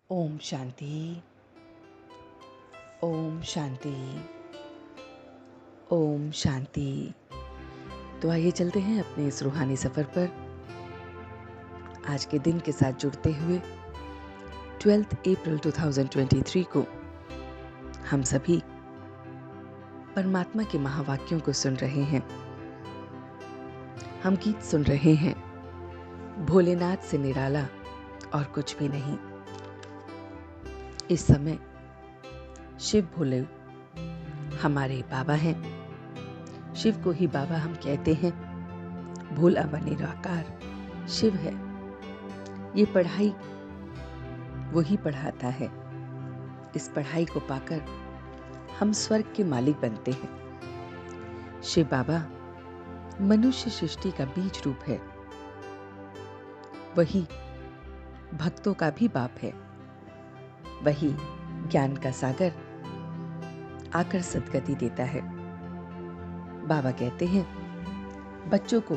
ओम शांति। ओम शांति। ओम शांति। तो आइए चलते हैं अपने इस रूहानी सफर पर, आज के दिन के साथ जुड़ते हुए 12 अप्रैल 2023 को हम सभी परमात्मा के महावाक्यों को सुन रहे हैं। हम गीत सुन रहे हैं, भोलेनाथ से निराला और कुछ भी नहीं। इस समय शिव भोले हमारे बाबा हैं। शिव को ही बाबा हम कहते हैं। भोला व निराकार शिव है। ये पढ़ाई वही पढ़ाता है। इस पढ़ाई को पाकर हम स्वर्ग के मालिक बनते हैं। शिव बाबा मनुष्य सृष्टि का बीज रूप है। वही भक्तों का भी बाप है। वही ज्ञान का सागर आकर सद्गति देता है। बाबा कहते हैं, बच्चों को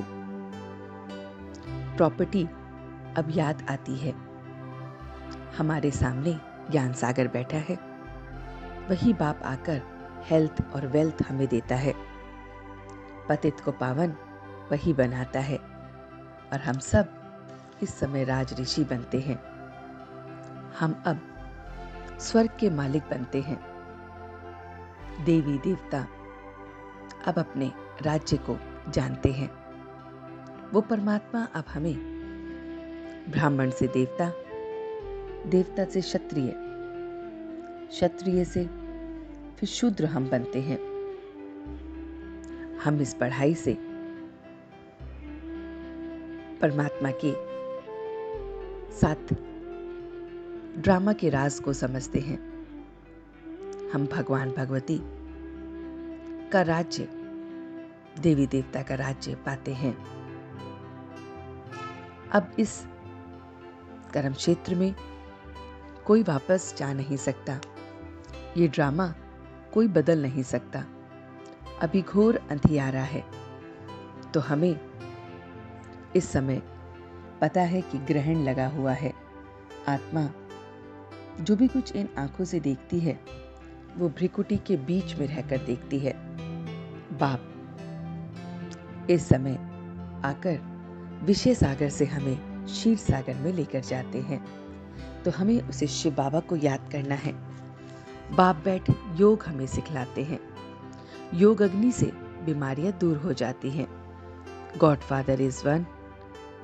प्रॉपर्टी अब याद आती है। हमारे सामने ज्ञान सागर बैठा है। वही बाप आकर हेल्थ और वेल्थ हमें देता है। पतित को पावन वही बनाता है और हम सब इस समय राज ऋषि बनते हैं। हम अब स्वर्ग के मालिक बनते हैं। देवी देवता अब अपने राज्य को जानते हैं। वो परमात्मा अब हमें ब्राह्मण से देवता, देवता से क्षत्रिय, क्षत्रिय से फिर शूद्र हम बनते हैं। हम इस पढ़ाई से परमात्मा के साथ ड्रामा के राज को समझते हैं। हम भगवान भगवती का राज्य, देवी देवता का राज्य पाते हैं। अब इस कर्म क्षेत्र में कोई वापस जा नहीं सकता। ये ड्रामा कोई बदल नहीं सकता। अभी घोर अंधियारा है। तो हमें इस समय पता है कि ग्रहण लगा हुआ है। आत्मा जो भी कुछ इन आंखों से देखती है, वो भ्रिकुटी के बीच में रहकर देखती है। बाप इस समय आकर विषय सागर से हमें क्षीर सागर में लेकर जाते हैं। तो हमें उसे शिव बाबा को याद करना है। बाप बैठ योग हमें सिखलाते हैं। योग अग्नि से बीमारियां दूर हो जाती हैं। गॉड फादर इज वन,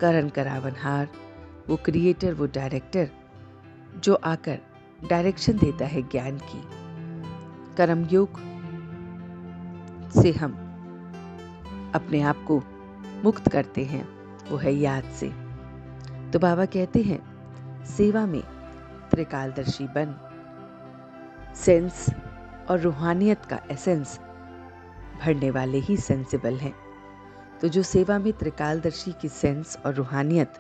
करण करावनहार, वो क्रिएटर, वो डायरेक्टर जो आकर डायरेक्शन देता है ज्ञान की। कर्म योग से हम अपने आप को मुक्त करते हैं, वो है याद से। तो बाबा कहते हैं, सेवा में त्रिकालदर्शी बन। सेंस और रूहानियत का एसेंस भरने वाले ही सेंसिबल हैं। तो जो सेवा में त्रिकालदर्शी की सेंस और रूहानियत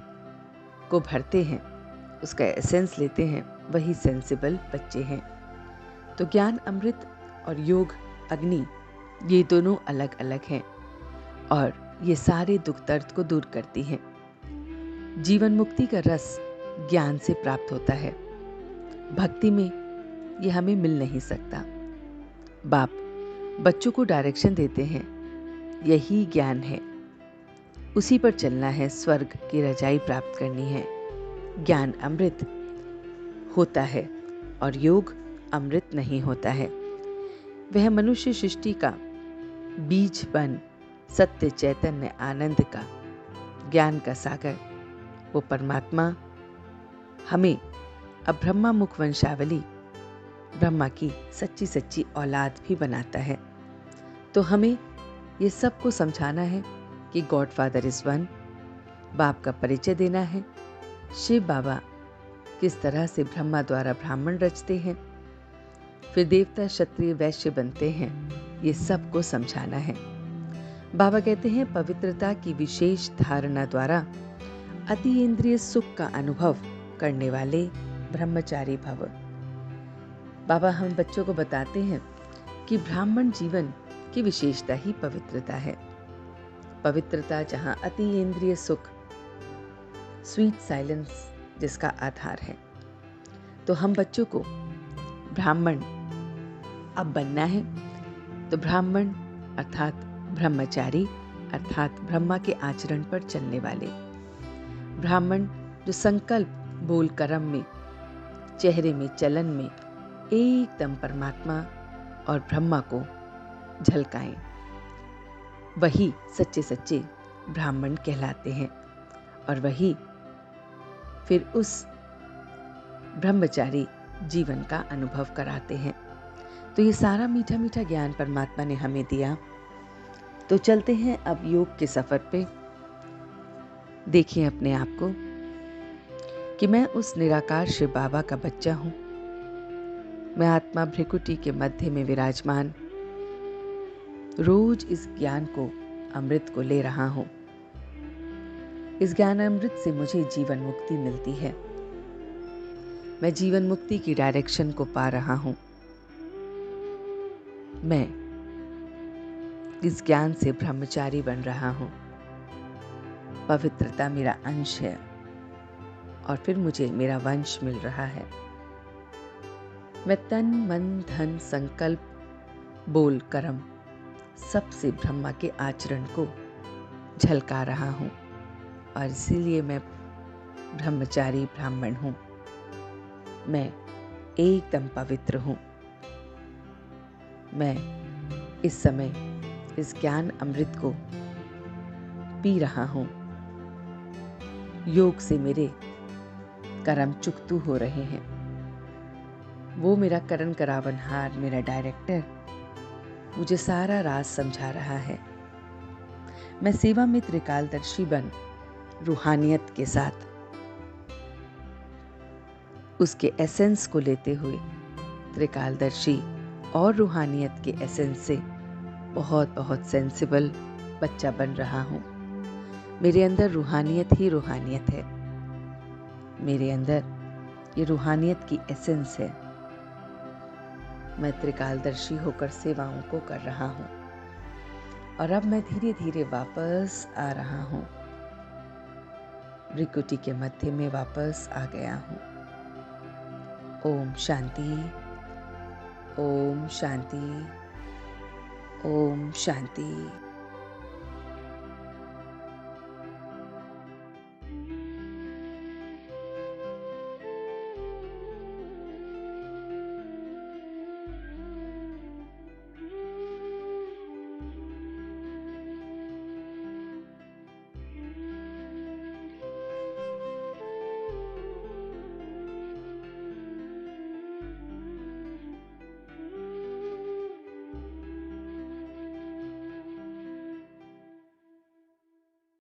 को भरते हैं, उसका एसेंस लेते हैं, वही सेंसिबल बच्चे हैं। तो ज्ञान अमृत और योग अग्नि, ये दोनों अलग अलग हैं और ये सारे दुख दर्द को दूर करती हैं। जीवन मुक्ति का रस ज्ञान से प्राप्त होता है। भक्ति में ये हमें मिल नहीं सकता। बाप बच्चों को डायरेक्शन देते हैं, यही ज्ञान है, उसी पर चलना है, स्वर्ग की रजाई प्राप्त करनी है। ज्ञान अमृत होता है और योग अमृत नहीं होता है। वह मनुष्य सृष्टि का बीज बन, सत्य चैतन्य आनंद का, ज्ञान का सागर, वो परमात्मा हमें अब ब्रह्मा मुख वंशावली, ब्रह्मा की सच्ची सच्ची औलाद भी बनाता है। तो हमें ये सबको समझाना है कि गॉड फादर इज वन। बाप का परिचय देना है। शिव बाबा किस तरह से ब्रह्मा द्वारा ब्राह्मण रचते हैं, फिर देवता क्षत्रिय वैश्य बनते हैं, ये सबको समझाना है। बाबा कहते हैं, पवित्रता की विशेष धारणा द्वारा अति इंद्रिय सुख का अनुभव करने वाले ब्रह्मचारी भव। बाबा हम बच्चों को बताते हैं कि ब्राह्मण जीवन की विशेषता ही पवित्रता है। पवित्रता जहां अति इंद्रिय सुख, स्वीट साइलेंस जिसका आधार है। तो हम बच्चों को ब्राह्मण अब बनना है, तो ब्राह्मण अर्थात ब्रह्मचारी अर्थात ब्रह्मा के आचरण पर चलने वाले, ब्राह्मण जो संकल्प बोल कर्म में, चेहरे में, चलन में एकदम परमात्मा और ब्रह्मा को झलकाएं, वही सच्चे सच्चे ब्राह्मण कहलाते हैं। और वही फिर उस ब्रह्मचारी जीवन का अनुभव कराते हैं। तो ये सारा मीठा मीठा ज्ञान परमात्मा ने हमें दिया। तो चलते हैं अब योग के सफर पे। देखिए अपने आप को कि मैं उस निराकार शिव बाबा का बच्चा हूं। मैं आत्मा भ्रिकुटी के मध्य में विराजमान रोज इस ज्ञान को, अमृत को ले रहा हूं। इस ज्ञान अमृत से मुझे जीवन मुक्ति मिलती है। मैं जीवन मुक्ति की डायरेक्शन को पा रहा हूं। मैं इस ज्ञान से ब्रह्मचारी बन रहा हूं। पवित्रता मेरा अंश है और फिर मुझे मेरा वंश मिल रहा है। मैं तन मन धन संकल्प बोल कर्म सबसे ब्रह्मा के आचरण को झलका रहा हूं और इसीलिए मैं ब्रह्मचारी ब्राह्मण हूं। मैं एकदम पवित्र हूं। मैं इस समय इस ज्ञान अमृत को पी रहा हूं। योग से मेरे कर्म चुकतू हो रहे हैं। वो मेरा करण करावनहार, मेरा डायरेक्टर मुझे सारा राज समझा रहा है। मैं सेवा में त्रिकालदर्शी बन रूहानियत के साथ उसके एसेंस को लेते हुए त्रिकालदर्शी और रूहानियत के एसेंस से बहुत बहुत सेंसिबल बच्चा बन रहा हूं। मेरे अंदर रूहानियत ही रूहानियत है। मेरे अंदर ये रूहानियत की एसेंस है। मैं त्रिकालदर्शी होकर सेवाओं को कर रहा हूं और अब मैं धीरे धीरे वापस आ रहा हूं। भ्रिकुटी के मध्य में वापस आ गया हूं। ओम शांति, ओम शांति, ओम शांति।